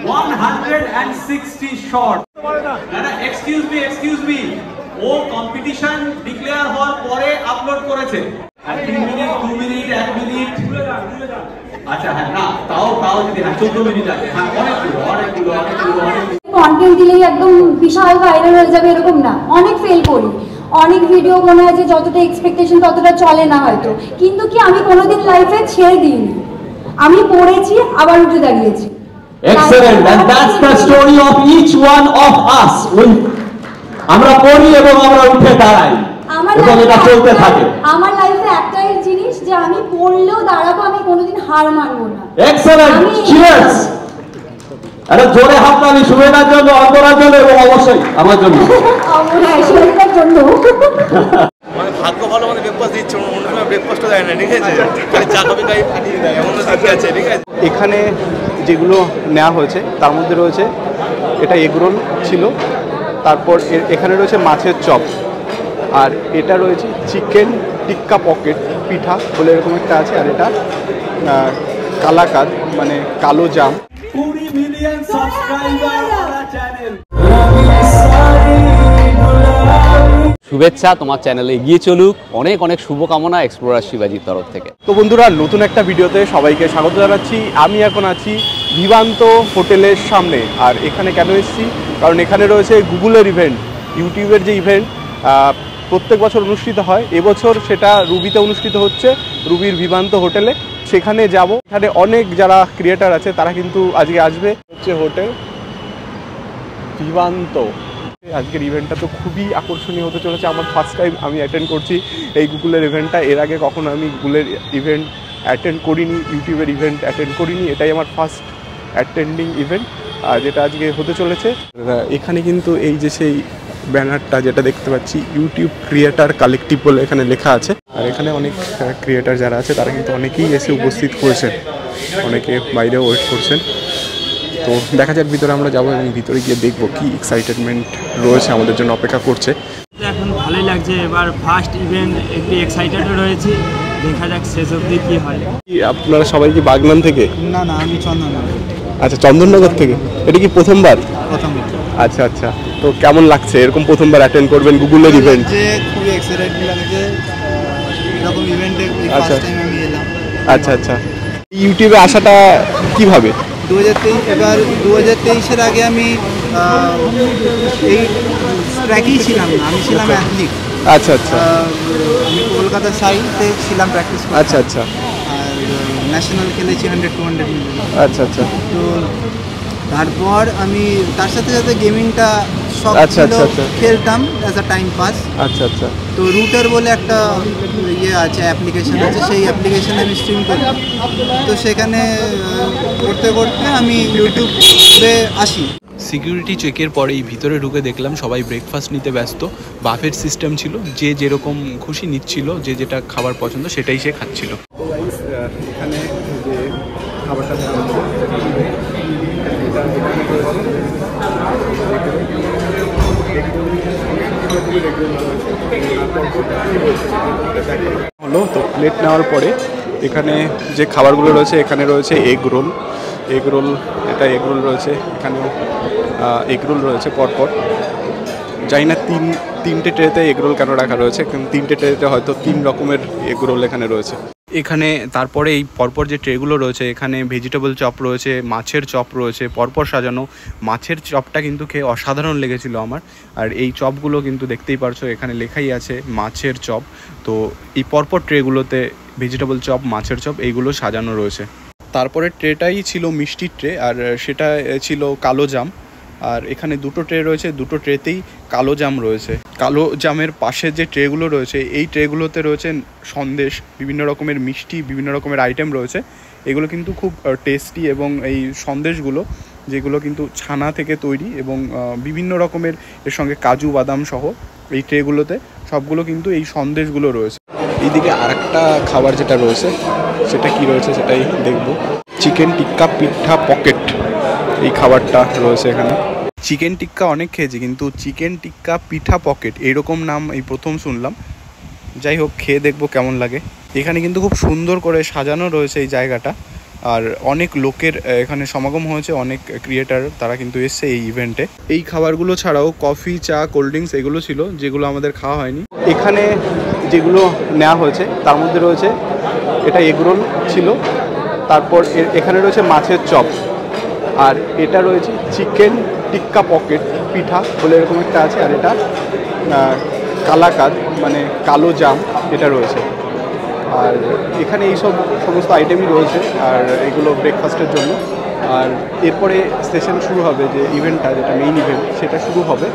160 shot. না excuse me ও competition declare হওয়ার পরে আপলোড করেছে। 3 মিনিট 2 মিনিট 1 মিনিট আচ্ছা হ্যাঁ না তাও যদি 14 মিনিট আছে হ্যাঁ অনেকগুলো কন্টেন্ট দিলেই একদম বিশাল ভাইরাল হয়ে যাবে এরকম না, অনেক ফেল করি, অনেক ভিডিও মনে হয় যে যতটা এক্সপেকটেশন ততটা চলে না হয়তো, কিন্তু কি আমি কোনোদিন লাইফে ছেড়ে দিইনি, আমি পড়েছি আবার উঠে দাঁড়িয়েছি। Excellent, and that's the story of each one of us. আমরা পড়ি এবং আমরা উঠে দাঁড়াই এবং এটা চলতে থাকে। আমার লাইফে একটাই জিনিস যে আমি পড়লেও দাঁড়াবো, আমি কোনোদিন হার মানবো না। Excellent, cheers! আরে জোরে হাততালি শুভেনার জন্য, অন্তরার জন্য এবং অবশ্যই আমার জন্য। হ্যাঁ, শুভেনার জন্য। মানে ভাগ্য ভালো, মানে ব্রেকফাস্ট দিচ্ছে, অন্য সময় ব্রেকফাস্টও দেয় না, ঠিক আছে? খালি চা কফি খাই ফাটিয়ে দেয়, এমন আছে, ঠিক আছে? এখানে যেগুলো নেওয়া হয়েছে তার মধ্যে রয়েছে এটা এগরোল ছিল, তারপর এখানে রয়েছে মাছের চপ, আর এটা রয়েছে চিকেন টিক্কা পকেট পিঠা বলে এরকম একটা আছে, আর এটা কালাকাদ মানে কালো জাম। 20 মিলিয়ন সাবস্ক্রাইবার আমার চ্যানেল। শুভেচ্ছা, তোমার চ্যানেলে এগিয়ে চলুক, অনেক অনেক শুভকামনা এক্সপ্লোরার শিবাজির তরফ থেকে। তো বন্ধুরা, নতুন একটা ভিডিওতে সবাইকে স্বাগত জানাচ্ছি। আমি এখন আছি ভিভান্ত হোটেলের সামনে, আর এখানে কেন এসেছি কারণ এখানে রয়েছে গুগলের ইভেন্ট, ইউটিউবের যে ইভেন্ট প্রত্যেক বছর অনুষ্ঠিত হয়, এবছর সেটা রুবিতে অনুষ্ঠিত হচ্ছে, রুবির ভিভান্ত হোটেলে। সেখানে যাব, এখানে অনেক যারা ক্রিয়েটার আছে তারা কিন্তু আজকে আসবে। হচ্ছে হোটেল ভিভান্ত। আজকের ইভেন্টটা তো খুবই আকর্ষণীয় হতে চলেছে, আমার ফার্স্ট টাইম আমি অ্যাটেন্ড করছি এই গুগলের ইভেন্টটা। এর আগে কখনো আমি গুগলের ইভেন্ট অ্যাটেন্ড করিনি, ইউটিউবের ইভেন্ট অ্যাটেন্ড করিনি, এটাই আমার ফার্স্ট অ্যাটেন্ডিং ইভেন্ট যেটা আজকে হতে চলেছে। এখানে কিন্তু এই যে সেই ব্যানারটা যেটা দেখতে পাচ্ছি, ইউটিউব ক্রিয়েটার কালেকটিভ বলে এখানে লেখা আছে, আর এখানে অনেক ক্রিয়েটার যারা আছে তারা কিন্তু অনেকেই এসে উপস্থিত হয়েছেন, অনেকে বাইরেও ওয়েট করছেন। তো দেখা যাক ভিতরে আমরা যাবো এবং ভিতরে গিয়ে দেখবো কি এক্সাইটেডমেন্ট রয়েছে আমাদের জন্য অপেক্ষা করছে। এখন ভালোই লাগছে, এবার ফার্স্ট ইভেন্ট, একটু এক্সাইটেড রয়েছে, দেখা যাক শেষ অবধি কি হয়। আপনারা সবাই কি বাগনান থেকে? না আমি চন্দননগর। আচ্ছা, চন্দননগর থেকে। এটা কি প্রথমবার? প্রথমবার। আচ্ছা আচ্ছা, তো কেমন লাগছে এরকম প্রথমবার অ্যাটেন্ড করবেন গুগলের ইভেন্ট? খুবই এক্সাইটেড লাগছে, এরকম ইভেন্টে আচ্ছা ফার্স্ট টাইম আমি এলাম। আচ্ছা আচ্ছা, ইউটিউবে আসাটা কিভাবে? 2023 এবার 2023-এর আগে আমি এই ট্র্যাকেই ছিলাম না, আমি ছিলাম অ্যাথলিট। আচ্ছা আচ্ছা, আমি কলকাতা সাইডে ছিলাম প্র্যাকটিস করতে। আচ্ছা আচ্ছা, আর ন্যাশনাল খেলেছি 100-200 মিলিয়ন। আচ্ছা আচ্ছা, তো তারপর আমি তার সাথে সাথে গেমিংটা সব খেলতাম অ্যাজ আ টাইম পাস। আচ্ছা আচ্ছা, তো রুটার বলে একটা ইয়ে আছে, অ্যাপ্লিকেশন আছে, সেই অ্যাপ্লিকেশনে আমি স্ট্রিম করি। তো সেখানে করতে করতে আমি ইউটিউবে আসি। সিকিউরিটি চেকের পরেই ভিতরে ঢুকে দেখলাম সবাই ব্রেকফাস্ট নিতে ব্যস্ত। বাফেট সিস্টেম ছিল, যে যেরকম খুশি নিচ্ছিল, যে যেটা খাবার পছন্দ সেটাই সে খাচ্ছিল। এখানে যে খাবারটা হলো, তো প্লেট নেওয়ার পরে এখানে যে খাবারগুলো রয়েছে, এখানে রয়েছে এগ রোল, এটা এগ রোল রয়েছে, এখানেও এগ রোল রয়েছে পরপর। জানি না তিনটে ট্রেতে এগ রোল কেন রাখা রয়েছে, কিন্তু 3টে ট্রেতে হয়তো 3 রকমের এগ রোল এখানে রয়েছে। এখানে তারপরে এই পরপর যে ট্রেগুলো রয়েছে, এখানে ভেজিটেবল চপ রয়েছে, মাছের চপ রয়েছে, পরপর সাজানো। মাছের চপটা কিন্তু খেয়ে অসাধারণ লেগেছিল আমার। আর এই চপগুলো কিন্তু দেখতেই পারছো, এখানে লেখাই আছে মাছের চপ। তো এই পরপর ট্রেগুলোতে ভেজিটেবল চপ, মাছের চপ এইগুলো সাজানো রয়েছে। তারপরে ট্রেটাই ছিল মিষ্টির ট্রে, আর সেটা ছিল কালো জাম। আর এখানে 2টো ট্রে রয়েছে, 2টো ট্রেতেই কালো জাম রয়েছে। কালো জামের পাশে যে ট্রেগুলো রয়েছে, এই ট্রেগুলোতে রয়েছে সন্দেশ, বিভিন্ন রকমের মিষ্টি, বিভিন্ন রকমের আইটেম রয়েছে। এগুলো কিন্তু খুব টেস্টি, এবং এই সন্দেশগুলো যেগুলো কিন্তু ছানা থেকে তৈরি, এবং বিভিন্ন রকমের এর সঙ্গে কাজু বাদাম সহ এই ট্রেগুলোতে সবগুলো কিন্তু এই সন্দেশগুলো রয়েছে। এইদিকে আরেকটা খাবার যেটা রয়েছে সেটা কি রয়েছে সেটাই দেখব। চিকেন টিক্কা পিঠা পকেট, এই খাবারটা রয়েছে এখানে। চিকেন টিক্কা অনেক খেয়েছি, কিন্তু চিকেন টিক্কা পিঠা পকেট এইরকম নাম এই প্রথম শুনলাম। যাই হোক, খেয়ে দেখবো কেমন লাগে। এখানে কিন্তু খুব সুন্দর করে সাজানো রয়েছে এই জায়গাটা, আর অনেক লোকের এখানে সমাগম হয়েছে, অনেক ক্রিয়েটার তারা কিন্তু এসছে এই ইভেন্টে। এই খাবারগুলো ছাড়াও কফি, চা, কোল্ড ড্রিঙ্কস এগুলো ছিল যেগুলো আমাদের খাওয়া হয়নি। এখানে যেগুলো নেওয়া হয়েছে তার মধ্যে রয়েছে এটা এগরোল ছিল, তারপর এখানে রয়েছে মাছের চপ, আর এটা রয়েছে চিকেন টিক্কা পকেট পিঠা বলে এরকম একটা আছে, আর এটা কালাকাদ মানে কালো জাম এটা রয়েছে। আর এখানে এইসব সমস্ত আইটেমই রয়েছে, আর এগুলো ব্রেকফাস্টের জন্য। আর এরপরে সেশন শুরু হবে, যে ইভেন্টটা যেটা মেইন ইভেন্ট সেটা শুরু হবে।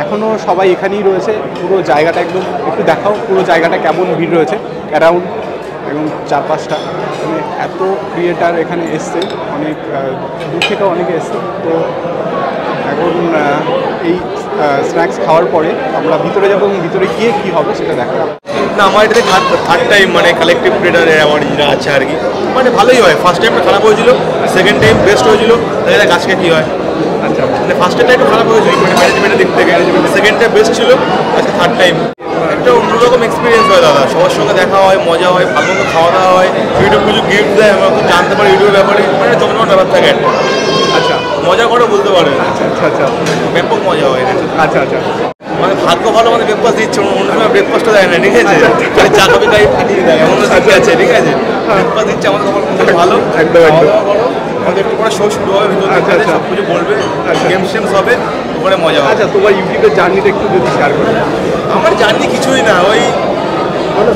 এখনও সবাই এখানেই রয়েছে, পুরো জায়গাটা একদম একটু দেখাও, পুরো জায়গাটা কেমন ভিড় রয়েছে অ্যারাউন্ড এবং 4-5টা মানে এত ক্রিয়েটার এখানে এসছে, অনেক দূর থেকেও অনেকে এসছে। তো এখন এই স্ন্যাক্স খাওয়ার পরে আমরা ভিতরে যাবো এবং ভিতরে গিয়ে কী হবে সেটা দেখা যাবে। না, আমার এটাতে থার্ড টাইম মানে কালেকটিভ ক্রিয়েটারের অ্যাওয়ার্ড যেটা আছে আর কি, মানে ভালোই হয়। ফার্স্ট টাইমটা খারাপ হয়েছিল, সেকেন্ড টাইম বেস্ট হয়েছিল, দেখা যাক আজকে কী হয়। আচ্ছা, মানে ফার্স্ট টাইমটা একটু খারাপ হয়েছিল মানে ম্যানেজমেন্টের দিক থেকে, সেকেন্ড টাইম বেস্ট ছিল, আজকে থার্ড টাইম। একটা অন্যরকম এক্সপিরিয়েন্স হয় দাদা, সবার সঙ্গে দেখা হয়, মজা হয়, ভালো মতো খাওয়া দাওয়া হয়, ইউটিউব কিছু গিফট দেয়, আমরা খুব জানতে পারি ইউটিউবের ব্যাপারে, মানে জমজমাট ব্যাপার থাকে একটা। আচ্ছা, মজা করে বলতে পারে। আচ্ছা আচ্ছা আচ্ছা, ব্যাপক মজা হয়। আচ্ছা আচ্ছা, মানে ভাগ্য ভালো, মানে ব্রেকফাস্ট দিচ্ছে, অন্য সময় ব্রেকফাস্টটা দেয় না, ঠিক আছে, খালি চা কফি খাই ফাটিয়ে দেয়, এমন ঠিক আছে, ঠিক আছে, ব্রেকফাস্ট দিচ্ছে আমাদের তখন ভালো। একদম একদম, আমাদের একটু পরে শো শুরু হবে, ভিতরে সব কিছু বলবে, গেমস টেমস হবে, ওখানে মজা হবে। আচ্ছা, তোমার ইউটিউবের জার্নিটা একটু যদি শেয়ার করো। আমার জার্নি কিছুই না, ওই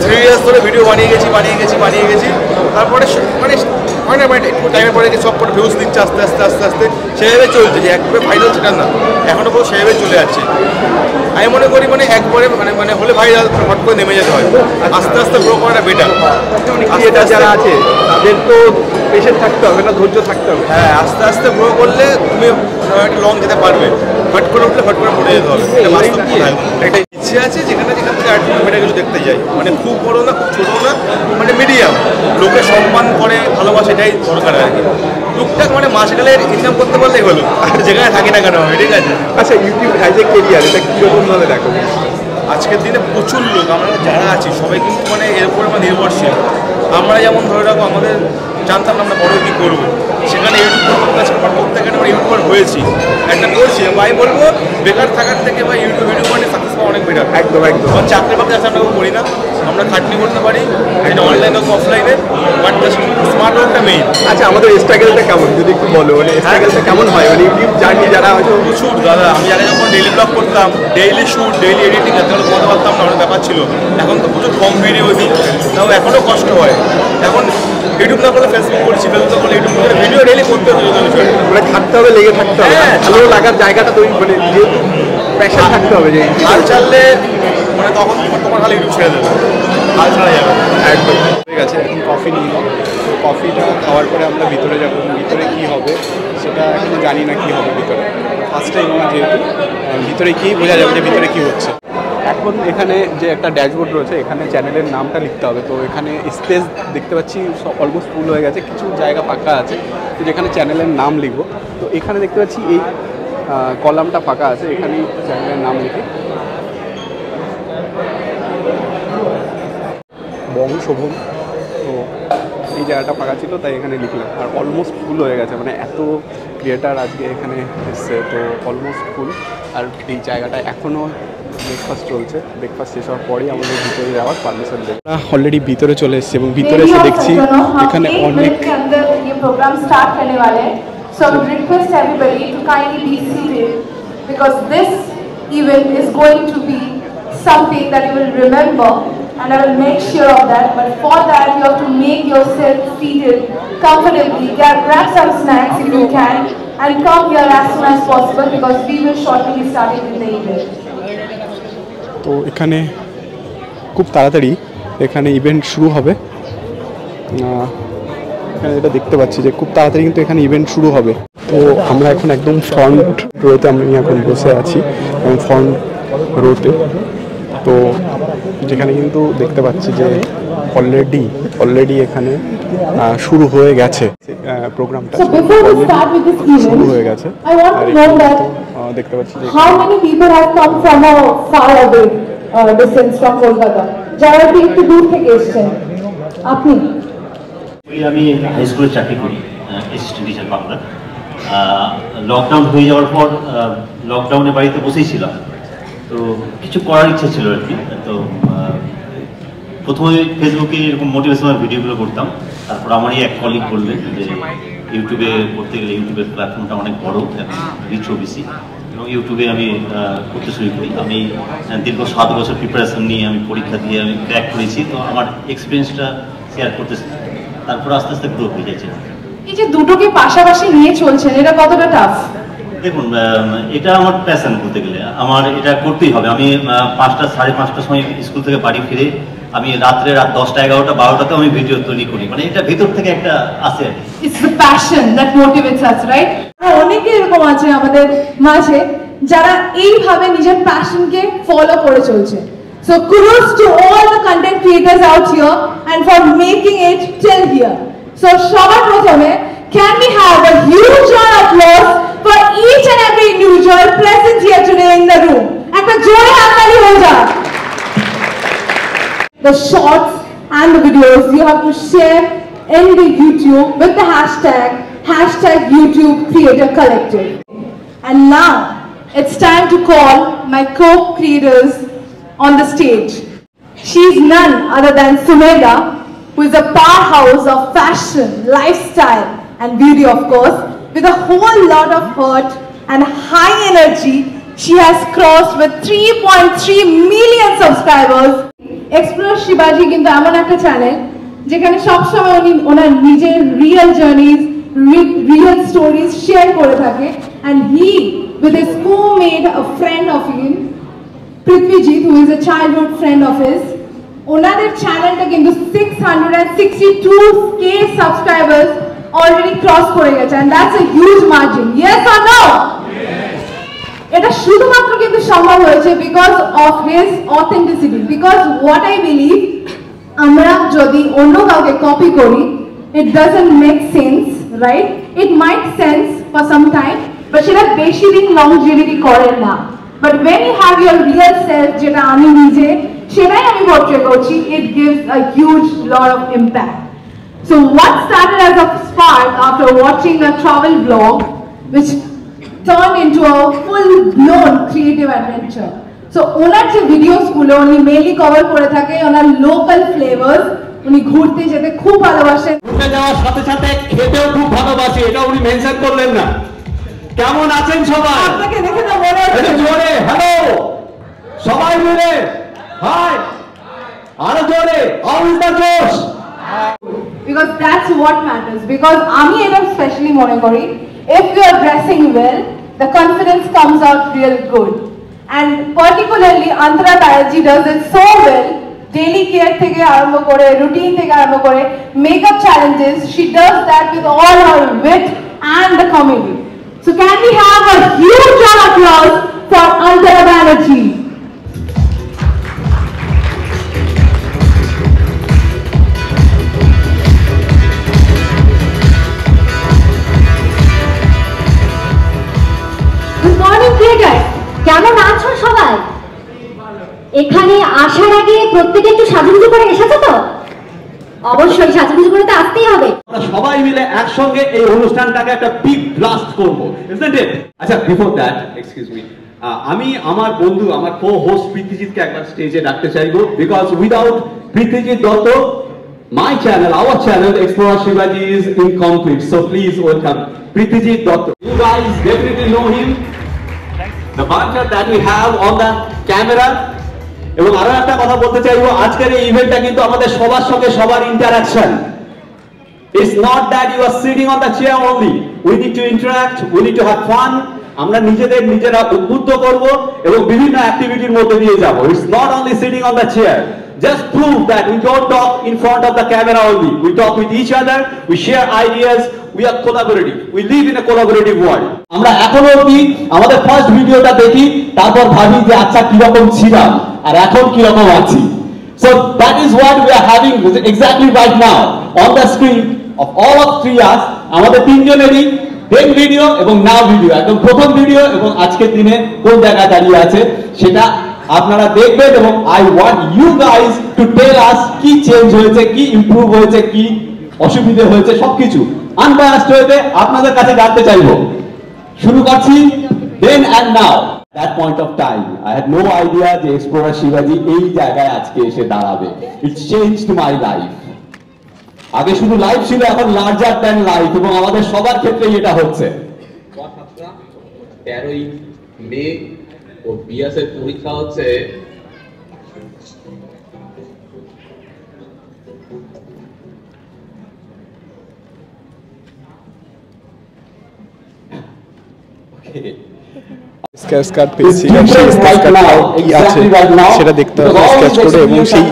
3 ইয়ার্স ধরে ভিডিও বানিয়ে গেছি, তারপরে মানে হয় না, মানে একটু টাইমের পরে সব পরে ভিউজ দিচ্ছে আস্তে আস্তে আস্তে আস্তে, সেভাবে চলছে, যে একবারে ভাইরাল সেটা না, এখনও পুরো সেভাবে চলে যাচ্ছে। আমি মনে করি মানে একবারে মানে হলে ভাইরাল হট করে নেমে যেতে হয়, আস্তে আস্তে গ্রো করাটা বেটার। ক্রিয়েটার যারা আছে তাদের তো পেশেন্ট থাকতে হবে না, ধৈর্য থাকতে হবে। হ্যাঁ, আস্তে আস্তে গ্রো করলে তুমি একটা লং যেতে পারবে, হট করে উঠলে হট করে পড়ে যেতে হবে। একটা ইচ্ছে আছে যেখান থেকে কিছু দেখতে যাই, মানে খুব বড় না খুব ছোটো না, মানে মিডিয়াম, লোকে সম্মান করে ভালোবাসে, এটাই দরকার আর কি। টুকটাক মানে মাসে গেলে ইনকাম করতে পারলেই হলো, যেখানে থাকি না কেন আমি, ঠিক আছে। আচ্ছা, ইউটিউব অ্যাজ এ কেরিয়ার এটা কীরকমভাবে দেখো? আজকের দিনে প্রচুর লোক, আমরা যারা আছি সবাই কিন্তু মানে এর উপরে আমরা নির্ভরশীল। আমরা যেমন ধরে রাখো আমাদের জানতাম না আমরা বড় কী করবো, সেখানে ইউটিউব করতে গেলে আমরা ইউটিউবার হয়েছি, একটা করছি। আমি বলবো বেকার থাকার থেকে বা ইউটিউব ভিডিও করে সাকসেস পাওয়া অনেক বেটার। একদম একদম, আমার চাকরি বাকরি আছে আমরা করি না, আমরা খাটনি করতে পারি, এটা অনলাইনে হোক অফলাইনে, বাট স্মার্ট ওয়ার্কটা মেইন। আচ্ছা, আমাদের স্ট্রাগলটা কেমন যদি একটু বলো, মানে স্ট্রাগলটা কেমন হয়, মানে ইউটিউব জার্নি যারা হয়তো প্রচুর দাদা। আমি আগে যখন ডেইলি ব্লগ করতাম, ডেইলি শ্যুট, ডেইলি এডিটিং, এতগুলো করতে পারতাম না, অনেক ব্যাপার ছিল। এখন তো প্রচুর কম ভিডিও দিই, তাও এখনও কষ্ট হয়। এখন ইউটিউব না করলে ফেসবুক করছি, ফেসবুক না করলে ইউটিউব করে ভিডিও ডেইলি করতে হবে, মানে থাকতে হবে, লেগে থাকতে হবে, ভালো লাগার জায়গাটা তৈরি, মানে যেহেতু প্যাশন থাকতে হবে, যে হাল চাললে মানে তখন তোমার খালি ইউটিউব ছেড়ে দেবে, হাল ছাড়া যাবে একদম। ঠিক আছে, এখন কফি নিয়ে নাও, তো কফিটা খাওয়ার পরে আমরা ভিতরে যাবো, ভিতরে কী হবে সেটা এখনো জানি না কী হবে ভিতরে, ফার্স্ট টাইম আমার যেহেতু, ভিতরে কী বোঝা যাবে যে ভিতরে কী হচ্ছে। এখন এখানে যে একটা ড্যাশবোর্ড রয়েছে, এখানে চ্যানেলের নামটা লিখতে হবে। তো এখানে স্পেস দেখতে পাচ্ছি অলমোস্ট ফুল হয়ে গেছে, কিছু জায়গা ফাঁকা আছে, তো যেখানে চ্যানেলের নাম লিখবো। তো এখানে দেখতে পাচ্ছি এই কলামটা ফাঁকা আছে, এখানেই চ্যানেলের নাম লিখি বংশোভন। তো এই জায়গাটা ফাঁকা ছিল তাই এখানে লিখলাম, আর অলমোস্ট ফুল হয়ে গেছে, মানে এত ক্রিয়েটার আজকে এখানে এসছে, তো অলমোস্ট ফুল। আর এই জায়গাটা এখনও ব্রেকফাস্ট চলছে, ব্রেকফাস্ট শেষ হওয়ার পরেই আমাদের ভিতরে যাওয়ার পারমিশন দেবে। অলরেডি ভিতরে চলে এসেছি এবং ভিতরে এসে দেখছি এখানে অনেক প্রোগ্রাম স্টার্ট होने वाले हैं। So I would request everybody to kindly be seated because this event is going to be something that you will remember, and I will make sure of that. But for that you have to make yourself seated comfortably. Grab some snacks if you can and come here as soon as possible because we will shortly be starting with the event. তো এখানে খুব তাড়াতাড়ি এখানে event শুরু হবে। এখানে যেটা দেখতে পাচ্ছি যে খুব তাড়াতাড়ি কিন্তু এখানে ইভেন্ট শুরু হবে। তো আমরা এখন একদম ফ্রন্ট রোতে আমি এখন বসে আছি, এবং ফ্রন্ট রোতে তো যেখানে কিন্তু দেখতে পাচ্ছি যে অলরেডি এখানে শুরু হয়ে গেছে প্রোগ্রামটা, শুরু হয়ে গেছে। দেখতে পাচ্ছি যে how many people have come from a far away distance from Kolkata? যারা একটু দূর থেকে এসেছেন আপনি? আমি হাই স্কুলে চাকরি করি, অ্যাসিস্ট্যান্ট টিচার বাংলা। লকডাউন হয়ে যাওয়ার পর লকডাউনে বাড়িতে বসেই ছিলাম, তো কিছু করার ইচ্ছা ছিল আর কি। তো প্রথমে ফেসবুকে এরকম মোটিভেশনাল ভিডিওগুলো করতাম, তারপর আমারই এক কলিগ বললেন যে ইউটিউবে করতে গেলে ইউটিউবের প্ল্যাটফর্মটা অনেক বড়, রিচও বেশি, এবং ইউটিউবে আমি করতে শুরু করি। আমি দীর্ঘ 7 বছর প্রিপারেশন নিয়ে আমি পরীক্ষা দিয়ে আমি ক্র্যাক করেছি, তো আমার এক্সপিরিয়েন্সটা শেয়ার করতে, তারপর আস্তে আস্তে গ্রো হয়ে যাচ্ছে। এই যে দুটোকে পাশাপাশি নিয়ে চলছেন, এটা কতটা টাফ? দেখুন, এটা আমার প্যাশন বলতে গেলে, আমার এটা করতেই হবে। আমি 5টা 5:30টার সময় স্কুল থেকে বাড়ি ফিরে আমি রাত 10টা 11টা 12টাতে আমি ভিডিও তৈরি করি, মানে এটা ভিতর থেকে একটা আসে। It's the passion that motivates us, right? অনেকে এরকম আছে আমাদের মাঝে যারা এইভাবে নিজের প্যাশনকে ফলো করে চলছে। So kudos to all the content creators out here and for making it till here. So সবার প্রথমে can we have a huge round of applause for each and every individual present here today in the room? একটা জোরে হাততালি হয়ে যাক। The shorts and the videos you have to share in the YouTube with the hashtag YouTube Creator Collective. And now it's time to call my co-creators on the stage. She's none other than Sumedha, who is a powerhouse of fashion, lifestyle and beauty, of course. With a whole lot of heart and high energy, she has crossed with 3.3 million subscribers. Explore Shivaji কিন্তু এমন একটা channel যেখানে সবসময় উনি ওনার নিজের real জার্নিজ, real stories share করে থাকে। And he, with his co-made a friend of him, Prithvijit, who is a childhood friend of his, ওনাদের চ্যানেলটা কিন্তু 662k সাবস্ক্রাইবার্স অলরেডি ক্রস করে গেছে, and that's a huge margin. Yes or no? এটা শুধুমাত্র কিন্তু সম্ভব হয়েছে because of his authenticity, because what I believe, আমরা যদি অন্য কাউকে কপি করি, it doesn't make sense, right? It might sense for some time, but সেটা বেশি দিন longevity করে না। But when you have your real self, যেটা আমি নিজে, সেটাই আমি portray করছি, it gives a huge lot of impact. So what started as a spark after watching a travel vlog, which turned into a full-blown creative adventure. So ওনার যে ভিডিওসগুলো উনি mainly cover করে থাকে ওনার লোকাল ফ্লেভার্স, উনি ঘুরতে যেতে খুব ভালোবাসেন, ঘুরতে যাওয়ার সাথে সাথে খেতেও খুব ভালোবাসে, এটা উনি মেনশন করলেন না। কেমন আছেন সবাই? আপনাকে দেখে তো মনে হচ্ছে জোরে হ্যালো সবাই মিলে, হাই আরো জোরে, অল দ্য জোশ, because that's what matters. Because আমি এটা স্পেশালি মনে করি, if you are dressing well, the confidence comes out real good. And particularly Antara Banerjee does it so well. Daily care থেকে আরম্ভ করে, রুটিন থেকে আরম্ভ করে, makeup challenges, she does that with all her wit and the comedy. So can we have a huge round of applause for Antara Banerjee? কেমন আছো সবাই? এখানে আসার আগে প্রত্যেকে একটু সাজুগুজু করে এসেছো তো? অবশ্যই সাজুগুজু করে তো আসতেই হবে। আমরা সবাই মিলে একসঙ্গে এই অনুষ্ঠানটাকে একটা বিগ ব্লাস্ট করব, isn't it? আচ্ছা, বিফোর দ্যাট, এক্সকিউজ মি, আমি আমার বন্ধু, আমার কো-হোস্ট প্রীতিজিৎকে একবার স্টেজে ডাকতে চাইবো, because without Pritijit Dutta my channel, our channel Explorer Shivaji is incomplete. So please welcome Prithvijit Dutta. You guys definitely know him, the banter that we have on the camera. এবং আরো একটা কথা বলতে চাইবো, আজকের এই ইভেন্টটা কিন্তু আমাদের সবার সঙ্গে সবার interaction. It's not that you are sitting on the chair only. We need to interact, we need to have fun. আমরা নিজেরা উদ্বুদ্ধ করব এবং বিভিন্ন অ্যাক্টিভিটির মধ্যে দিয়ে যাব। It's not only sitting on the chair. Just prove that we don't talk in front of the camera only. We talk with each other, we share ideas, we are collaborative. We live in a collaborative world. আমরা এখনো অবধি আমাদের first ভিডিওটা দেখি, তারপর ভাবি যে আচ্ছা কিরকম ছিলাম আর এখন কিরকম আছি। So that is what we are having exactly right now on the screen of all of 3 us. আমাদের তিনজনেরই দেন ভিডিও এবং নাও ভিডিও, একদম প্রথম ভিডিও এবং আজকের দিনে কোন জায়গায় দাঁড়িয়ে আছে সেটা আপনারা দেখবেন। এবং I want you guys to tell us কি চেঞ্জ হয়েছে, কি ইমপ্রুভ হয়েছে, কি অসুবিধে হয়েছে সবকিছু আনবায়াসড হয়ে আপনাদের কাছে জানতে চাইবো। শুরু করছি then and now. That point of time I had no idea যে এক্সপ্লোরার শিবাজি এই জায়গায় আজকে এসে দাঁড়াবে। It changed my life. আগে শুধু লাইফ ছিল, এখন লার্জার দ্যান লাইফ, এবং আমাদের সবার ক্ষেত্রেই এটা হচ্ছে। 13ই মে ও বিএসএর পরীক্ষা হচ্ছে। স্কেচ কার্ড পেয়েছি, সেই স্কেচ কার্ড কি আছে সেটা দেখতে হবে স্কেচ করে, এবং সেই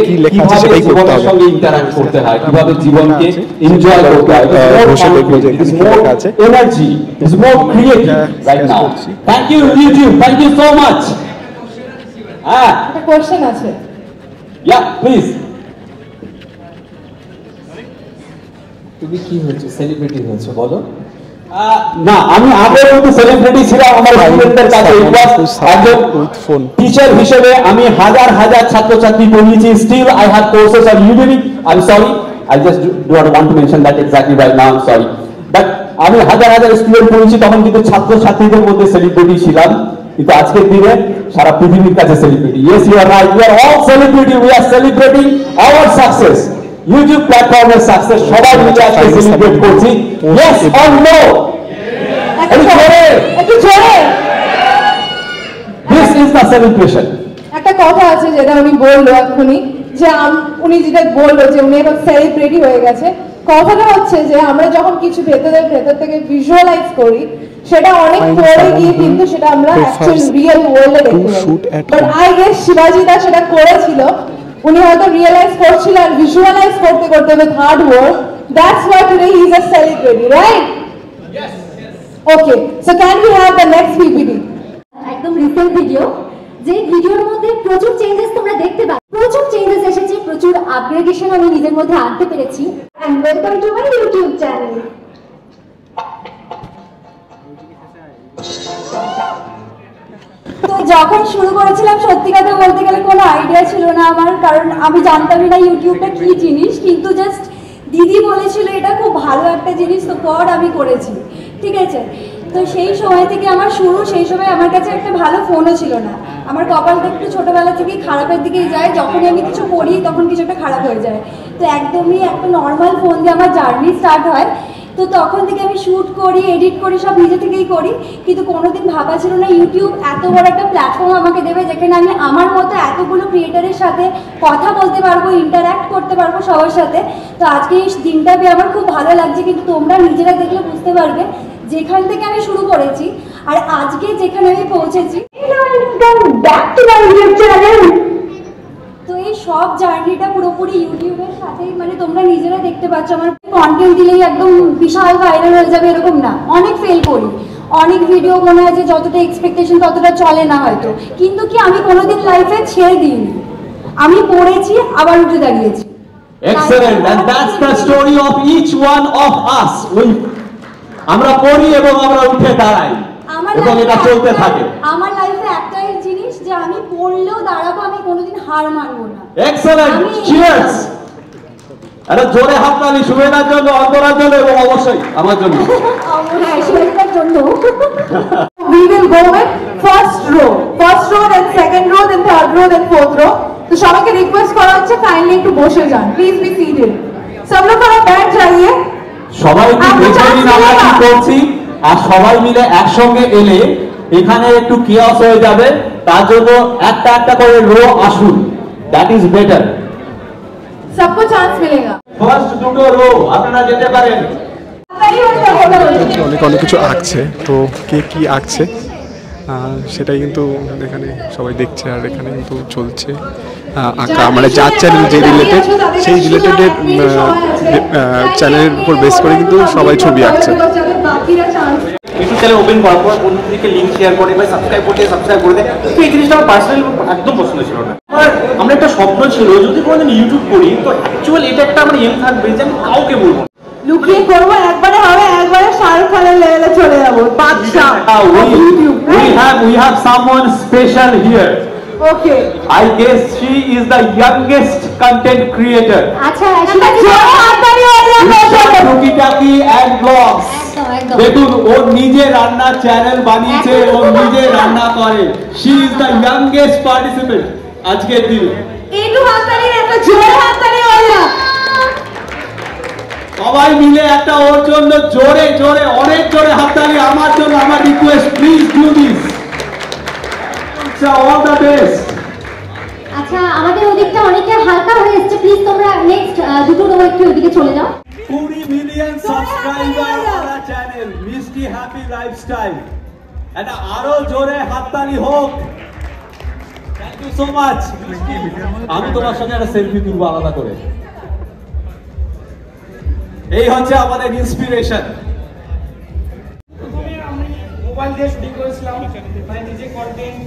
কি লেখা আছে সেটাই করতে হবে। সঙ্গে ইন্টারঅ্যাক্ট করতে হয়, কিভাবে জীবনকে এনজয় করতে হয়, বসে দেখবো যে এখানে কি লেখা আছে। Energy is more creative right now. Thank you YouTube, thank you so much. একটা কোশ্চেন আছে। Yeah please. তুমি কি হয়েছে, সেলিব্রিটি হয়েছে বলো? না, আমি আগেও কিন্তু সেলিব্রিটি ছিলাম আমার স্টুডেন্টদের কাছে। একজন টিচার হিসেবে আমি হাজার হাজার ছাত্রছাত্রী পড়িয়েছি। Still I have courses on Udemy. I am sorry, I just do not want to mention that exactly right now, I am sorry. But আমি হাজার হাজার স্টুডেন্ট পড়িয়েছি, তখন কিন্তু ছাত্রছাত্রীদের মধ্যে সেলিব্রিটি ছিলাম, কিন্তু আজকের দিনে সারা পৃথিবীর কাছে celebrity. Yes, you are right, we are all celebrity, we are celebrating our success. YouTube প্ল্যাটফর্মের সাকসেস সবাই মিলে আজকে সেলিব্রেট করছি। Yes or no? একটু জোরে। This is the celebration. একটা কথা আছে যেটা উনি বললো এখনই, যে উনি যেটা বললো যে উনি এখন সেলিব্রিটি হয়ে গেছে। কথাটা হচ্ছে যে আমরা যখন কিছু ভেতর থেকে ভিজুয়ালাইজ করি, সেটা অনেক পরে গিয়ে কিন্তু সেটা আমরা অ্যাকচুয়াল রিয়েল ওয়ার্ল্ডে দেখতে পাই। বাট আই গেস শিবাজি দা সেটা করেছিল, উনি হয়তো রিয়েলাইজ করছিল আর ভিজুয়ালাইজ করতে করতে with hard work, that's why today he is a celebrity, right? Yes. Okay, so can we have the next PPT? একদম রিসেন্ট ভিডিও, যে ভিডিওর মধ্যে প্রচুর চেঞ্জেস তোমরা দেখতে পাবে, প্রচুর চেঞ্জেস এসেছে, প্রচুর আপগ্রেডেশন আমি নিজের মধ্যে আনতে পেরেছি। And welcome to my YouTube channel. তো যখন শুরু করেছিলাম, সত্যি কথা বলতে গেলে কোনো আইডিয়া ছিল না আমার, কারণ আমি জানতামই না ইউটিউবটা কি জিনিস। কিন্তু জাস্ট দিদি বলেছিল এটা খুব ভালো একটা জিনিস, তো কর, আমি করেছি, ঠিক আছে। তো সেই সময় থেকে আমার শুরু। সেই সময় আমার কাছে একটা ভালো ফোনও ছিল না। আমার কপালটা একটু ছোটোবেলা থেকেই খারাপের দিকেই যায়, যখনই আমি কিছু করি তখন কিছু একটা খারাপ হয়ে যায়। তো একদমই একটা নর্মাল ফোন দিয়ে আমার জার্নি স্টার্ট হয়। তো তখন থেকে আমি শ্যুট করি, এডিট করি, সব নিজে থেকেই করি। কিন্তু কোনোদিন ভাবা ছিল না ইউটিউব এত বড় একটা প্ল্যাটফর্ম আমাকে দেবে, যেখানে আমি আমার মতো এতগুলো ক্রিয়েটারের সাথে কথা বলতে পারবো, ইন্টারঅ্যাক্ট করতে পারবো সবার সাথে। তো আজকে এই দিনটা পেয়ে আমার খুব ভালো লাগছে। কিন্তু তোমরা নিজেরা দেখলে বুঝতে পারবে যেখান থেকে আমি শুরু করেছি আর আজকে যেখানে আমি পৌঁছেছি। তো এই সব জার্নিটা পুরোপুরি ইউটিউবের সাথেই, মানে তোমরা নিজেরা দেখতে পাচ্ছ। আমার কন্টেন্ট দিলেই একদম বিশাল ভাইরাল হয়ে যাবে এরকম না, অনেক ফেল করি, অনেক ভিডিও মনে হয় যে যতটা এক্সপেকটেশন ততটা চলে না হয়তো, কিন্তু কি আমি কোনোদিন লাইফে ছেড়ে দিইনি, আমি পড়েছি আবার উঠে দাঁড়িয়েছি। Excellent, and that's the story of each one of us. আমরা পড়ি এবং আমরা উঠে দাঁড়াই, এবং এটা চলতে থাকে। আমার লাইফে একটাই জিনিস যে আমি পড়লেও দাঁড়াবো, আমি কোনোদিন হার মানবো না। Excellent, cheers. আরে জোরে হাততালি শুভেদার জন্য, অন্তরার জন্য, এবং অবশ্যই আমার জন্য। হ্যাঁ, শুভেদার জন্য। We will go with first row, then second row, then third row, then fourth row. तो সবাইকে রিকোয়েস্ট করা হচ্ছে কাইন্ডলি একটু বসে যান, প্লিজ বি সিটেড। सब लोग थोड़ा बैठ जाइए। সবাই কি দেখে নিন আমরা কি করছি, আর সবাই মিলে একসঙ্গে এলে এখানে একটু কিওস হয়ে যাবে। তার জন্য একটা একটা করে রো আসুন, দ্যাট ইজ বেটার। सबको चांस मिलेगा। ফার্স্ট দুটো রো আপনারা যেতে পারেন। অনেক কিছু আঁকছে, তো কে কি আঁকছে সেটাই কিন্তু এখানে সবাই দেখছে, আর এখানে কিন্তু চলছে আঁকা, মানে যার চ্যানেল যে রিলেটেড সেই রিলেটেডের চ্যানেলের উপর বেস করে কিন্তু সবাই ছবি আঁকছে। ইউটিউব চ্যানেল ওপেন করার পর অন্যদিকে লিঙ্ক শেয়ার করে বা সাবস্ক্রাইব করে দেয়, তো এই জিনিসটা আমার পার্সোনালি একদম পছন্দ ছিল না। আমার একটা স্বপ্ন ছিল যদি কোনোদিন ইউটিউব করি, তো অ্যাকচুয়ালি এটা একটা আমার এম থাকবে যে আমি কাউকে বলবো, লুকিয়ে করবো, একবারে হবে, একবারে শাহরুখ খানের লেভেলে চলে যাবো। বাদশা we have someone special here. Okay. I guess she is the youngest content creator. আচ্ছা শিবাজি হাততালি হয়ে টুকিটাকি and vlogs. একদম দেখুন ও নিজে রান্নার চ্যানেল বানিয়েছে ও নিজে রান্না করে। She is the youngest participant আজকের দিনে। একটু হাততালি একটা জোরে হাততালি হয়ে যা। সবাই মিলে একটা ওর জন্য জোরে জোরে অনেক জোরে হাততালি আমার জন্য আমার রিকোয়েস্ট প্লিজ ডু দিস। আচ্ছা অল দ্য বেস্ট। আচ্ছা আমাদের ওদিকটা অনেকটা হালকা হয়ে এসেছে, প্লিজ তোমরা নেক্সট দুটো রো একটু ওদিকে চলে যাও। 20 মিলিয়ন সাবস্ক্রাইবার वाला চ্যানেল মিষ্টি হ্যাপি লাইফস্টাইল, এটা আরো জোরে হাততালি হোক। Thank you so much. আমি তোমার সঙ্গে একটা সেলফি তুলবো আলাদা করে। এই হচ্ছে আমাদের ইন্সপিরেশন। প্রথমে আমি মোবাইল দিয়ে শুটিং করেছিলাম, মানে নিজে কন্টেন্ট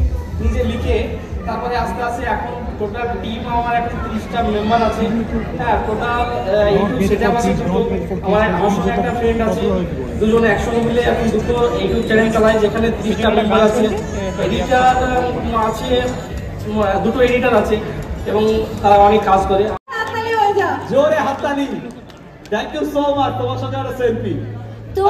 নিজে লিখে, তারপরে আস্তে আস্তে এখন টোটাল টিম আমার এখন 30টা মেম্বার আছে। হ্যাঁ, টোটাল ইউটিউব সেটআপ আছে দুটো। আমার সঙ্গে একটা ফ্রেন্ড আছে, দুজনে একসঙ্গে মিলে এখন দুটো ইউটিউব চ্যানেল চালাই, যেখানে 30টা মেম্বার আছে। এডিটার আছে, দুটো এডিটার আছে এবং তারা অনেক কাজ করে। জোরে হাততালি। Thank you so much. তোমার সঙ্গে একটা সেলফি। তো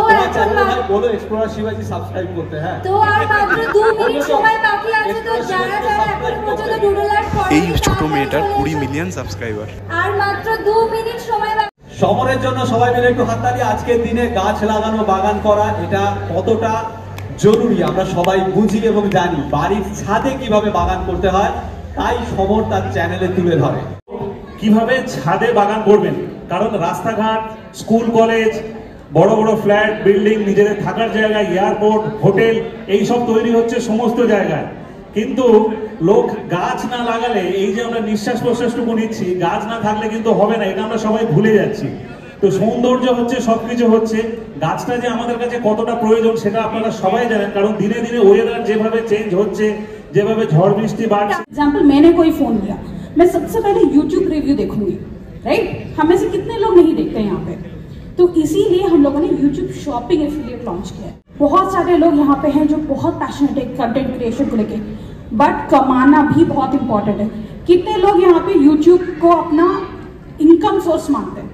বলো এক্সপ্লোরার শিবাজি সাবস্ক্রাইব করতে। হ্যাঁ, তো আর মাত্র 2 মিনিট সময় বাকি আছে। তো যারা যারা এখন পর্যন্ত ডুডল আর্ট করে, এই ছোট মেয়েটার 20 মিলিয়ন সাবস্ক্রাইবার। আর মাত্র 2 মিনিট সময় বাকি। সমরের জন্য সবাই মিলে একটু হাততালি। আজকের দিনে গাছ লাগানো বাগান করা এটা কতটা জরুরি আমরা সবাই বুঝি এবং জানি। বাড়ির ছাদে কিভাবে বাগান করতে হয় তাই সমর তার চ্যানেলে তুলে ধরে। কিভাবে ছাদে বাগান করবেন, কারণ রাস্তাঘাট, স্কুল কলেজ, বড় বড় ফ্ল্যাট বিল্ডিং, নিজেদের থাকার জায়গা, এয়ারপোর্ট, হোটেল এইসব তৈরি হচ্ছে সমস্ত জায়গায়, কিন্তু লোক গাছ না লাগালে, এই যে আমরা নিঃশ্বাস প্রশ্বাসটুকু নিচ্ছি, গাছ না থাকলে কিন্তু হবে না, এটা আমরা সবাই ভুলে যাচ্ছি। তো সৌন্দর্য হচ্ছে সবকিছু হচ্ছে, গাছটা যে আমাদের কাছে কতটা প্রয়োজন সেটা আপনারা সবাই জানেন, কারণ দিনে দিনে ওয়েদার যেভাবে চেঞ্জ হচ্ছে, যেভাবে ঝড় বৃষ্টি বাড়ছে। एग्जाम्पल मैंने कोई फोन लिया, मैं सबसे पहले YouTube रिव्यू देखूंगी, राइट? हम में से कितने लोग नहीं देखते हैं यहाँ पे, तो इसीलिए हम लोगों ने YouTube शॉपिंग एफिलिएट लॉन्च किया है। बहुत सारे लोग यहाँ पे हैं जो बहुत पैशनेट है कंटेंट क्रिएशन को लेके, बट कमाना भी बहुत इंपॉर्टेंट है। कितने लोग यहाँ पे YouTube को अपना इनकम सोर्स मानते हैं,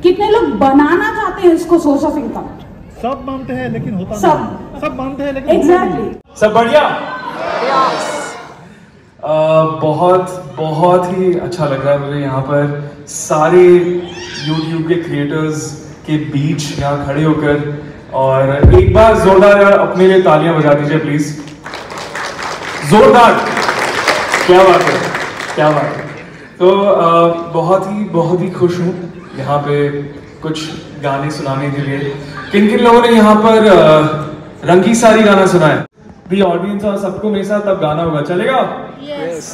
कितने लोग बनाना चाहते हैं इसको सोर्स ऑफ इनकम? सब मानते हैं लेकिन होता सब नहीं। सब मानते हैं लेकिन एग्जैक्टली। सब बढ़िया। बहुत बहुत ही अच्छा लग रहा है मुझे यहाँ पर सारे YouTube के क्रिएटर्स के बीच यहाँ खड़े होकर, और एक बार जोरदार अपने लिए तालियां बजा दीजिए प्लीज, जोरदार। क्या बात है, क्या बात है। तो बहुत ही खुश हूँ यहाँ पे कुछ गाने सुनाने के लिए। किन किन लोगों ने यहाँ पर रंगी सारी गाना सुना है? दी ऑडियंस और सबको मेरे साथ तब गाना होगा, चलेगा? यस।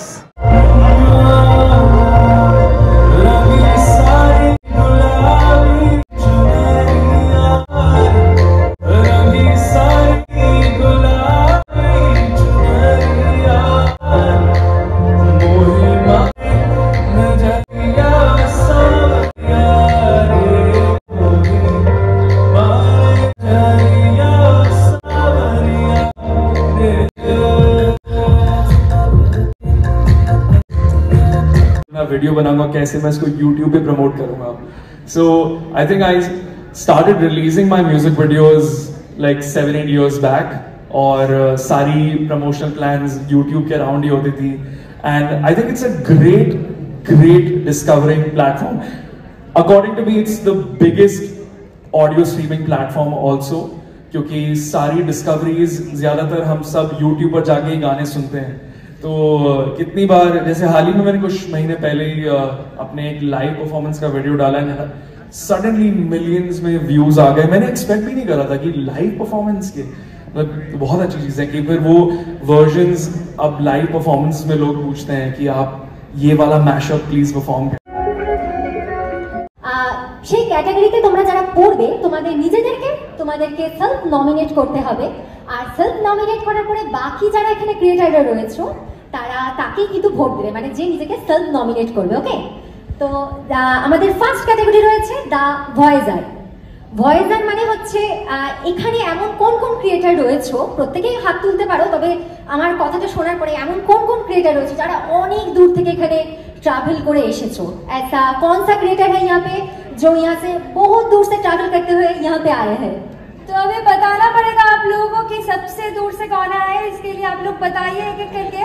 वीडियो बनाऊंगा कैसे मैं इसको YouTube पे प्रमोट करूंगा। So I think I started releasing my music videos like 7-8 years बैक, और सारी प्रमोशनल प्लान्स YouTube के अराउंड ही होती थी, and I think it's a great discovering platform. According to me it's the biggest audio streaming platform also, क्योंकि सारी discoveries ज्यादातर हम सब YouTube पर जाके ही गाने सुनते हैं। तो कितनी बार, जैसे हाल ही में मैंने कुछ महीने पहले ही अपने एक लाइव परफॉर्मेंस का वीडियो डाला है, सडनली मिलियंस में व्यूज आ गए। मैंने एक्सपेक्ट भी नहीं करा था कि लाइव परफॉर्मेंस के, मतलब बहुत अच्छी चीज है कि फिर वो वर्जन्स अब लाइव परफॉर्मेंस में लोग पूछते हैं कि आप ये वाला मैशअप प्लीज परफॉर्म करें। সেই ক্যাটাগরিতে তোমরা যারা পড়বে তোমাদেরকে সেলফ নমিনেট করতে হবে, আর সেলফ নমিনেট করার পরে বাকি যারা এখানে ক্রিয়েটররা রয়েছে তারা তাকেই কিন্তু ভোট দেবে, মানে যে নিজেকে সেলফ নমিনেট করবে। ওকে, তো আমাদের ফার্স্ট ক্যাটাগরি রয়েছে দ্য ভয়েজার। ভয়েজার মানে হচ্ছে এখানে এমন কোন কোন ক্রিয়েটার রয়েছে, প্রত্যেকেই হাত তুলতে পারো, তবে আমার কথাটা শোনার পরে এমন কোন কোন ক্রিয়েটার রয়েছে যারা অনেক দূর থেকে এখানে ट्रैवल করে এসেছো। ऐसा कौन सा क्रिएटर है यहाँ पे जो यहाँ से बहुत दूर से ट्रैवल करते हुए यहाँ पे आए हैं? तो अभी बताना पड़ेगा आप लोगों को कि सबसे दूर से कौन आया है, इसके लिए आप लोग बताइए एक एक करके।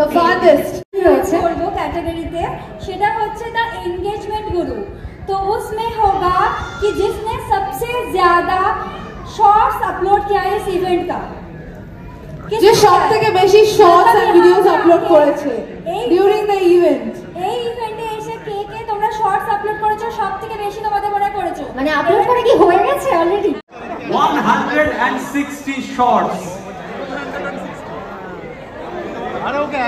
The farthest রয়েছে বলবো ক্যাটাগরিতে, সেটা হচ্ছে দ্য এনগেজমেंट गुरु। तो उसमें होगा कि जिसने सबसे ज्यादा शॉर्ट्स अपलोड किया है इस इवेंट का, যে সব থেকে বেশি শর্টস এন্ড ভিডিওস আপলোড করেছে ডিউরিং দ্য ইভেন্ট। এই ইভেন্টে এসে কে কে তোমরা শর্টস আপলোড করেছো সব থেকে বেশি তোমাদের মনে পড়েছো? মানে আপলোড করে কি হয়ে গেছে অলরেডি? 160 শর্টস। আরে ওকে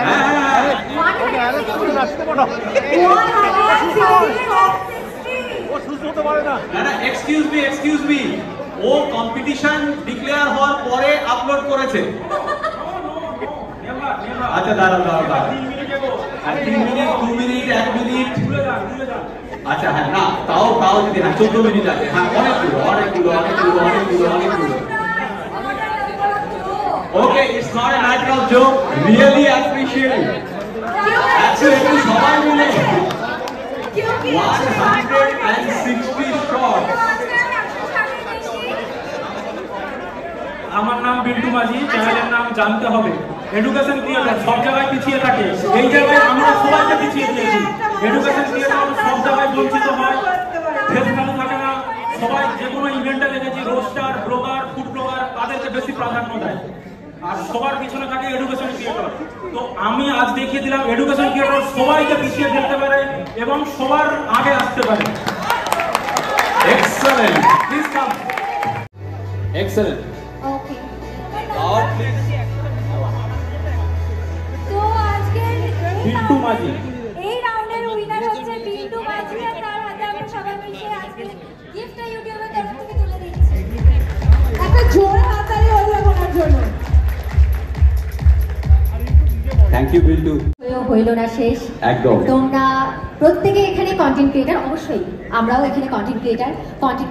ওকে আরে তুমি রাস্তে পড়ো। ও সুস্থ হতে পারে না। না এক্সকিউজ মি ও কম্পিটিশন ডিক্লেয়ার হওয়ার পরে আপলোড করেছে। আচ্ছা দাঁড়াও 3 মিনিট 2 মিনিট 1 মিনিট। আচ্ছা হ্যাঁ না তাও যদি 14 মিনিট আছে। হ্যাঁ অনেকগুলো। Okay it's not a matter of joke, really appreciate it. Actually সবাই মিলে 160 শর্ট। আমার নাম বিল্টু মাঝি, চ্যানেলের নাম জানতে হবে। এডুকেশন ক্রিয়েটর সব জায়গায় পিছিয়ে থাকে, এই জায়গায় আমরা সবাইকে পিছিয়ে দিয়েছি। এডুকেশন ক্রিয়েটর সব জায়গায় বঞ্চিত হয়, ফেস ভ্যালু থাকে না। সবাই যে কোনো ইভেন্টে দেখেছি রোস্টার, ব্লগার, ফুড ব্লগার তাদেরকে বেশি প্রাধান্য দেয়, আর সবার পিছনে থাকে এডুকেশন ক্রিয়েটর। তো আমি আজ দেখিয়ে দিলাম এডুকেশন ক্রিয়েটর সবাইকে পিছিয়ে ফেলতে পারে এবং সবার আগে আসতে পারে। Excellent, please come. Excellent. Okay তো আজকে বিল্টু মাঝি এই রাউন্ডের উইনার হচ্ছে বিল্টু মাঝি, আর তার হাতে আমরা সবাই মিলে আজকে গিফট ইউটিউবের তরফ থেকে তুলে দিচ্ছি। একটা জোরে হাততালি হয়ে যাবে ওনার জন্য। Thank you Biltu. হইল না শেষ একদম। তোমরা প্রত্যেকে এখানে কন্টেন্ট ক্রিয়েটার, অবশ্যই আমরাও এখানে কন্টেন্ট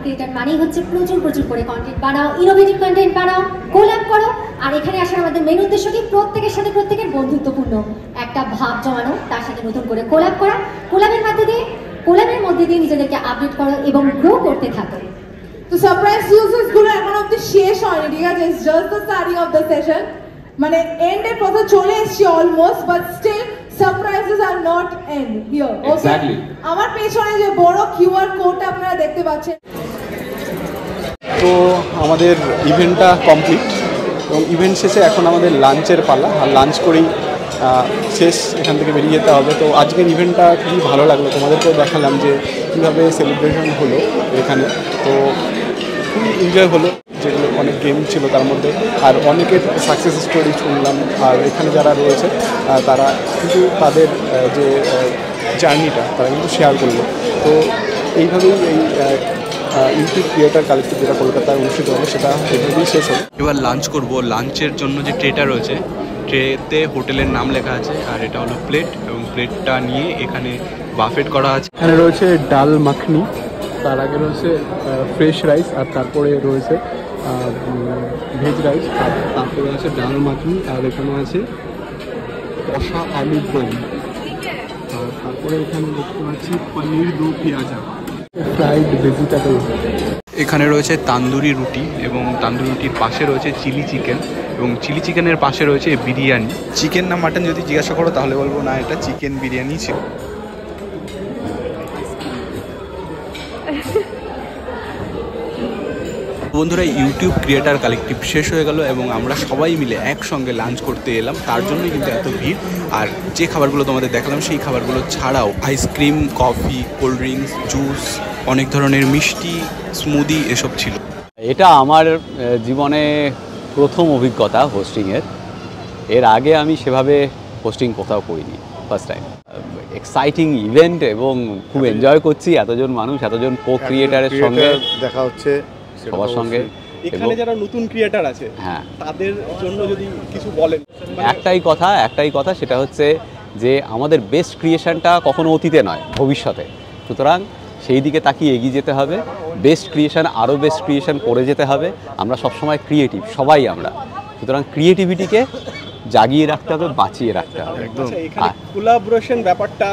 ক্রিয়েটার মানেই হচ্ছে প্রচুর করে কন্টেন্ট বানাও, ইনোভেটিভ কন্টেন্ট বানাও, কোল্যাব করো। আর এখানে আসার আমাদের মেন উদ্দেশ্য কি প্রত্যেকের সাথে প্রত্যেকের বন্ধুত্বপূর্ণ একটা ভাব জমানো, তার সাথে নতুন করে কোল্যাব করা, কোল্যাবের মধ্যে দিয়ে নিজেদেরকে আপডেট করো এবং গ্রো করতে থাকো। তো সারপ্রাইজ ইউজার্স গুলো এখন অবধি শেষ হয়নি, ঠিক আছে? It's just the starting of the session, মানে এন্ডের পথে চলে এসেছি almost, but still surprises are not end here. Exactly. আমার পেছনে যে বড় কিউআর কোডটা আপনারা দেখতে পাচ্ছেন। তো আমাদের ইভেন্টটা কমপ্লিট এবং ইভেন্ট শেষে এখন আমাদের লাঞ্চের পালা, আর লাঞ্চ করেই শেষ, এখান থেকে বেরিয়ে যেতে হবে। তো আজকের ইভেন্টটা খুবই ভালো লাগলো, তোমাদেরকেও দেখালাম যে কীভাবে সেলিব্রেশন হলো এখানে। তো খুবই এনজয় হলো, যেগুলো অনেক গেম ছিল তার মধ্যে, আর অনেকের সাকসেস স্টোরি শুনলাম। আর এখানে যারা রয়েছে তারা কিন্তু তাদের যে জার্নিটা তারা কিন্তু শেয়ার করলো। তো এইভাবেই এই ইউটিউব ক্রিয়েটার কালেক্টিভ যেটা কলকাতায় অনুষ্ঠিত হবে সেটা এইভাবেই শেষ হবে। এবার লাঞ্চ করব। লাঞ্চের জন্য যে ট্রেটা রয়েছে, ট্রেতে হোটেলের নাম লেখা আছে, আর এটা হলো প্লেট, এবং প্লেটটা নিয়ে এখানে বাফেট করা আছে। এখানে রয়েছে ডাল মাখনি, তার আগে রয়েছে ফ্রেশ রাইস, আর তারপরে রয়েছে ভেজ রাইস, আর তারপরে আছে ডাল মাখনি, আর এখানে আছে কষা আলুর দম, আর তারপরে এখানে দেখতে পাচ্ছি পনির দো পেঁয়াজা, ফ্রাইড ভেজিটেবল। এখানে রয়েছে তান্দুরি রুটি, এবং তান্দুরি রুটির পাশে রয়েছে চিলি চিকেন, এবং চিলি চিকেনের পাশে রয়েছে বিরিয়ানি। চিকেন না মাটন যদি জিজ্ঞাসা করো তাহলে বলবো না, এটা চিকেন বিরিয়ানি ছিল। বন্ধুরা, ইউটিউব ক্রিয়েটার কালেক্টিভ শেষ হয়ে গেল এবং আমরা সবাই মিলে একসঙ্গে লাঞ্চ করতে এলাম, তার জন্যই কিন্তু এত ভিড়। আর যে খাবারগুলো তোমাদের দেখালাম সেই খাবারগুলো ছাড়াও ice cream, coffee, cold drinks, juice, অনেক ধরনের মিষ্টি, স্মুদি এসব ছিল। এটা আমার জীবনে প্রথম অভিজ্ঞতা হোস্টিংয়ের। এর আগে আমি সেভাবে হোস্টিং কোথাও করিনি, ফার্স্ট টাইম। এক্সাইটিং ইভেন্ট এবং খুব এনজয় করছি, এতজন মানুষ, এতজন কো ক্রিয়েটারের সঙ্গে দেখা হচ্ছে সবার সঙ্গে। এখানে যারা নতুন ক্রিয়েটার আছে হ্যাঁ, তাদের জন্য যদি কিছু বলেন। একটাই কথা, সেটা হচ্ছে যে আমাদের বেস্ট ক্রিয়েশনটা কখনো অতীতে নয়, ভবিষ্যতে। সুতরাং সেই দিকে তাকিয়ে এগিয়ে যেতে হবে, বেস্ট ক্রিয়েশন, আরও বেস্ট ক্রিয়েশন করে যেতে হবে। আমরা সবসময় ক্রিয়েটিভ, সবাই আমরা, সুতরাং ক্রিয়েটিভিটিকে জাগিয়ে রাখতে হবে, বাঁচিয়ে রাখতে হবে। একদম। এখানে কোলাবোরেশন ব্যাপারটা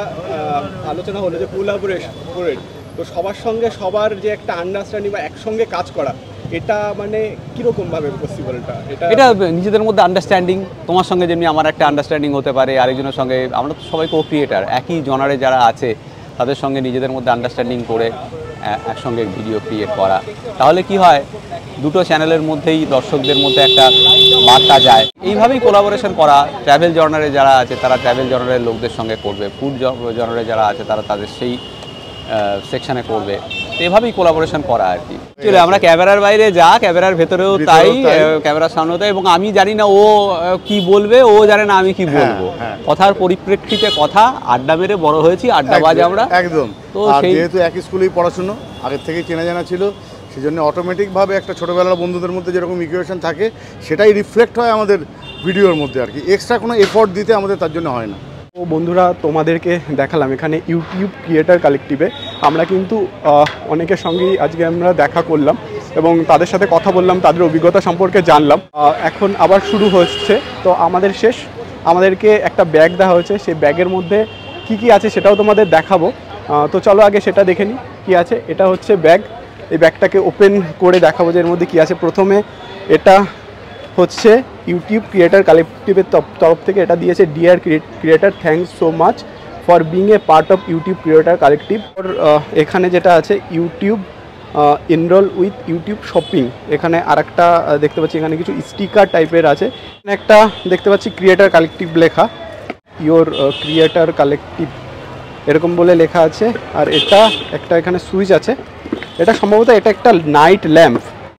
আলোচনা হলো যে কোলাবোরেশন করে তো সবার সঙ্গে সবার যে একটা আন্ডারস্ট্যান্ডিং বা একসঙ্গে কাজ করা, এটা মানে কীরকম ভাবে পসিবলটা? এটা নিজেদের মধ্যে আন্ডারস্ট্যান্ডিং, তোমার সঙ্গে যেমনি আমার একটা আন্ডারস্ট্যান্ডিং হতে পারে, আরেকজনের সঙ্গে। আমরা তো সবাই কো ক্রিয়েটার, একই জনারে যারা আছে তাদের সঙ্গে নিজেদের মধ্যে আন্ডারস্ট্যান্ডিং করে একসঙ্গে ভিডিও ক্রিয়েট করা, তাহলে কি হয়, দুটো চ্যানেলের মধ্যেই দর্শকদের মধ্যে একটা বার্তা যায়। এইভাবেই কোলাবোরেশন করা। ট্র্যাভেল জর্নারে যারা আছে তারা ট্র্যাভেল জর্নারের লোকদের সঙ্গে করবে, ফুড জর্নারে যারা আছে তারা তাদের সেই সেকশনে করবে। এভাবেই কোলাবোরেশন করা আর কি। আমরা ক্যামেরার বাইরে যা, ক্যামেরার ভেতরেও তাই, ক্যামেরার সামনেও তাই, এবং আমি জানি না ও কি বলবে, ও জানে না আমি কি বলবো। কথার পরিপ্রেক্ষিতে কথা, আড্ডা মেরে বড় হয়েছি, আড্ডাবাজ আমরা একদম। তো যেহেতু একই স্কুলেই পড়াশুনো, আগের থেকেই চেনা জানা ছিল, সেই জন্য অটোমেটিকভাবে একটা ছোটোবেলার বন্ধুদের মধ্যে যেরকম ইকুয়েশন থাকে সেটাই রিফ্লেক্ট হয় আমাদের ভিডিওর মধ্যে আর কি। এক্সট্রা কোনো এফোর্ট দিতে আমাদের তার জন্য হয় না। ও বন্ধুরা, তোমাদেরকে দেখালাম এখানে ইউটিউব ক্রিয়েটার কালেকটিভে আমরা কিন্তু অনেকের সঙ্গেই আজকে আমরা দেখা করলাম এবং তাদের সাথে কথা বললাম, তাদের অভিজ্ঞতা সম্পর্কে জানলাম। এখন আবার শুরু হচ্ছে, তো আমাদের শেষ, আমাদেরকে একটা ব্যাগ দেওয়া হয়েছে, সেই ব্যাগের মধ্যে কি কি আছে সেটাও তোমাদের দেখাবো। তো চলো আগে সেটা দেখে নিই কী আছে। এটা হচ্ছে ব্যাগ, এই ব্যাগটাকে ওপেন করে দেখাবো যে এর মধ্যে কী আছে। প্রথমে এটা হচ্ছে ইউটিউব ক্রিয়েটার কালেকটিভের তরফ থেকে এটা দিয়েছে, dear creator, thanks so much for being a part of YouTube creator collective. এখানে যেটা আছে YouTube enrol with YouTube shopping, এখানে আরেকটা দেখতে পাচ্ছি, এখানে কিছু স্টিকার টাইপের আছে। এখানে একটা দেখতে পাচ্ছি ক্রিয়েটার কালেকটিভ লেখা, ইয়োর ক্রিয়েটার কালেকটিভ এরকম বলে লেখা আছে। আর এটা একটা এখানে সুইচ আছে, এটা সম্ভবত এটা একটা নাইট ল্যাম্প।